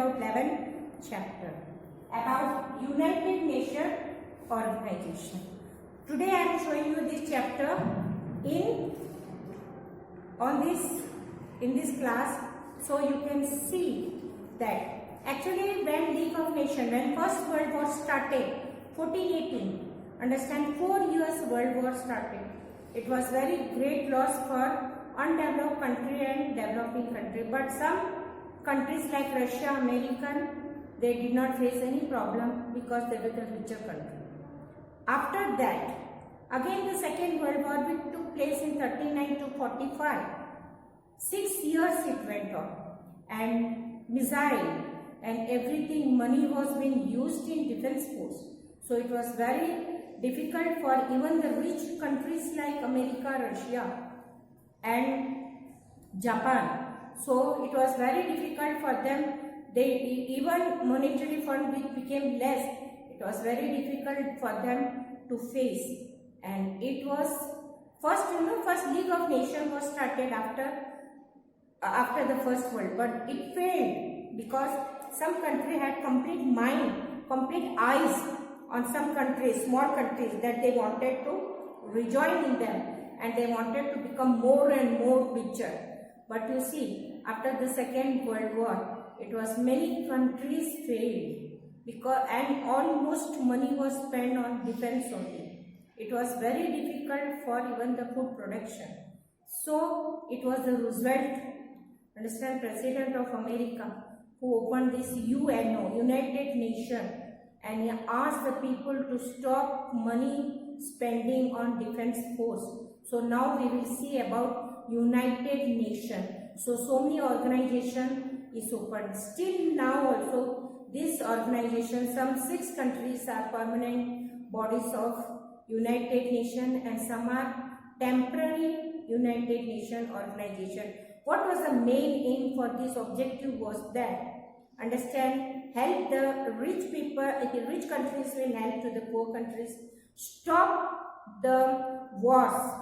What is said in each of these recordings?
about 11th chapter about United Nations Organization. Today I am showing you this chapter in this class, so you can see that actually when League of Nations, when First World War started, 1418, understand 4 years World War started. It was very great loss for undeveloped country and developing country, but some countries like Russia, American, they did not face any problem because they were the richer country. After that, again the Second World War which took place in 39 to 45. 6 years it went on, and missile and everything, money was being used in defense force. So it was very difficult for even the rich countries like America, Russia and Japan. So it was very difficult for them. They even monetary fund which became less, it was very difficult for them to face. And it was first League of Nations was started after the First World, but it failed because some country had complete mind, complete eyes on some countries, small countries, that they wanted to rejoin in them and they wanted to become more and more richer. But you see, after the Second World War, it was many countries failed because and almost money was spent on defense only. It was very difficult for even the food production. So it was the Roosevelt, understand, President of America, who opened this UNO, United Nations, and he asked the people to stop money spending on defense force. So now we will see about United Nations. So many organization is opened. Still now also this organization, some 6 countries are permanent bodies of United Nations and some are temporary United Nations organization. What was the main aim for this objective was that, understand, help the rich people, the rich countries will help to the poor countries, stop the wars,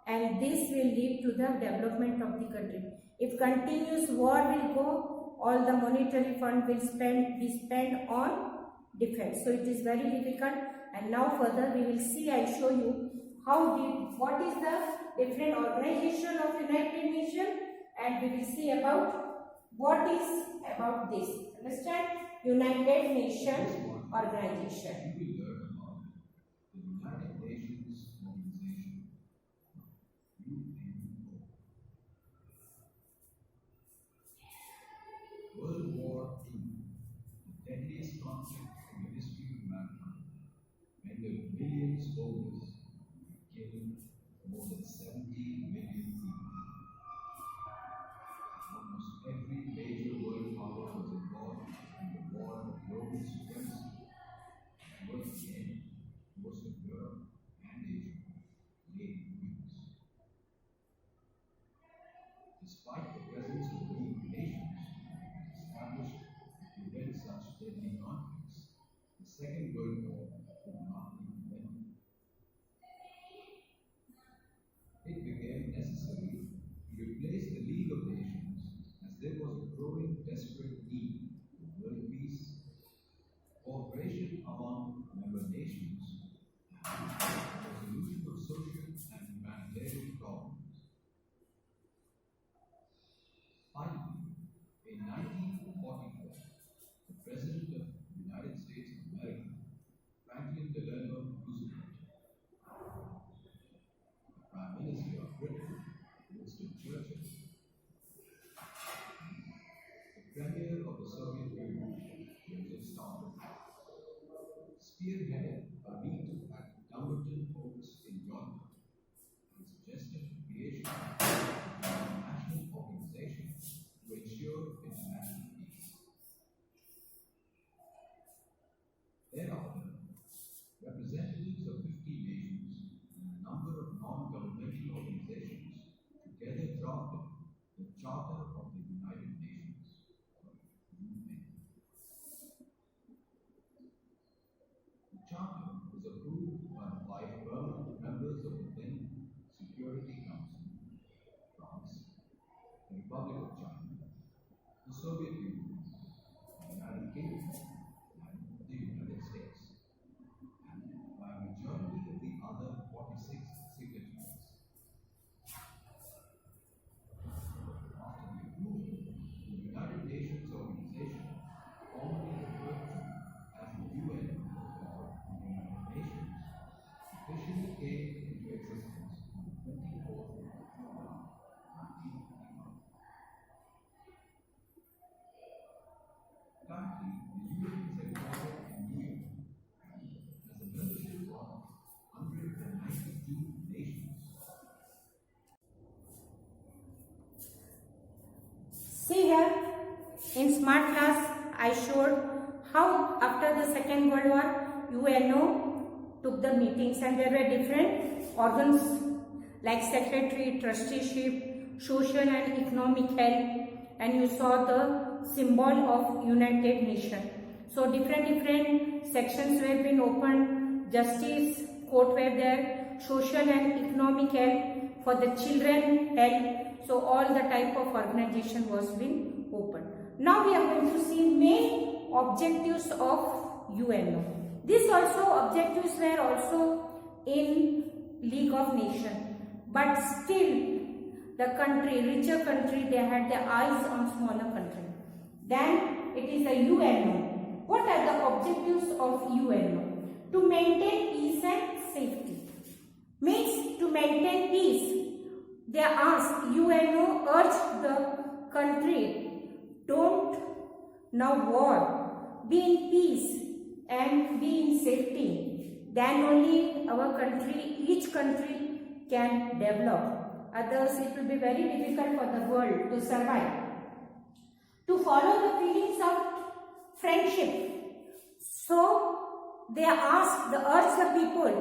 and this will lead to the development of the country. If continuous war will go, all the monetary fund will be spent on defense. So it is very difficult, and now further we will see, I show you what is the different organization of United Nations, and we will see about what is about this. Understand? United Nations Organization. We learn about the United Nations Organization, UNO. World War II, the deadliest conflict in the history of mankind, rendered millions homeless, killing more than 70 million people. Almost every major world power was involved in the war of global supremacy. Towards the end, most of Europe and Asia lay in ruins. Despite the presence of weak nations established to prevent such deadly conflicts, the Second World War could not be prevented. It became necessary to replace the League of Nations as there was a growing desperate need for world peace, cooperation among member nations, and resolution of social and humanitarian problems. Finally, in 1944, the President of the United States of America, Franklin Delano Roosevelt, the Prime Minister of Britain, Winston Churchill, the Premier of the Soviet Union, Joseph Stalin, spearheaded a meet at Dumbarton Oaks in Georgia and suggested the creation of a national organization to ensure international peace. Thereafter, representatives of 50 nations and a number of non-governmental organizations together drafted the Charter of the United Nations, or UN. The Currently, the UN is headquartered in New York and has a membership of 192 nations. See here, in smart class, I showed how after the Second World War, UNO took the meetings and there were different organs like secretary, trusteeship, social and economic help, and you saw the symbol of United Nations. So different sections were being opened, justice, court were there, social and economic help, for the children help. So all the type of organization was being opened. Now we are going to see main objectives of UNO. These also objectives were also in League of Nations, but still the country, richer country, they had their eyes on smaller country. Then it is the UNO. What are the objectives of UNO? To maintain peace and safety. Means to maintain peace. They asked, UNO urged the country, don't now war, be in peace and be in safety. Then only our country, each country can develop. Others it will be very difficult for the world to survive. To follow the feelings of friendship. So they asked, they urged the people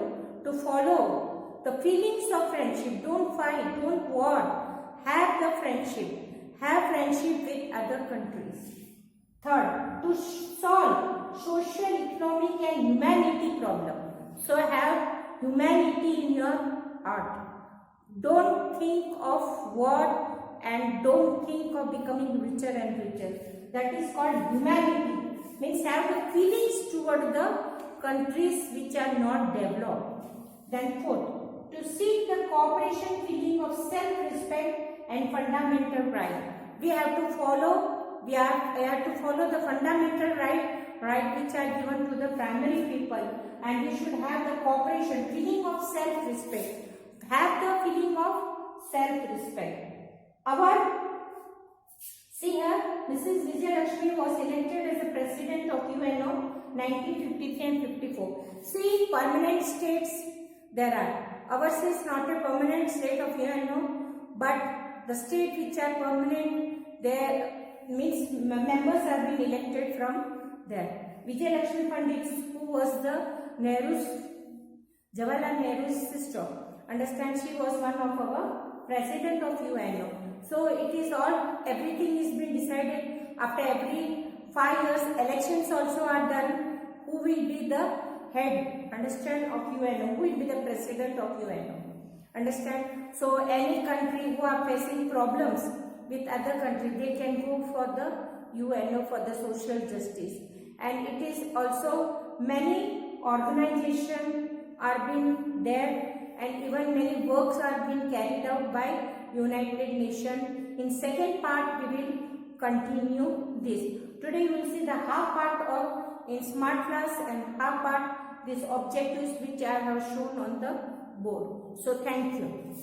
to follow the feelings of friendship. Don't fight, don't war. Have the friendship. Have friendship with other countries. Third, to solve social, economic and humanity problem. So have humanity in your heart. Don't think of war and don't think of becoming richer and richer. That is called humanity. Means have the feelings toward the countries which are not developed. Then fourth, to seek the cooperation, feeling of self-respect and fundamental right. We have to follow the fundamental right which are given to the primary people, and we should have the cooperation, feeling of self-respect. Have the feeling of self-respect. See here, Mrs. Vijayalakshmi was elected as the president of UNO 1953 and 54. See, permanent states there are. Ours is not a permanent state of UNO, but the state which are permanent, there means members are being elected from there. Vijayalakshmi Pandit, who was the Jawaharlal Nehru's sister. Understand, she was one of our president of UNO. So it is all, everything is being decided after every 5 years. Elections also are done. Who will be the head, understand, of UNO? Who will be the president of UNO? Understand? So any country who are facing problems with other country, they can go for the UNO for the social justice. And it is also many organizations are being there, and even many works are being carried out by United Nations. In second part we will continue this. Today you will see the half part of in smart class and half part these objectives which I have shown on the board. So thank you.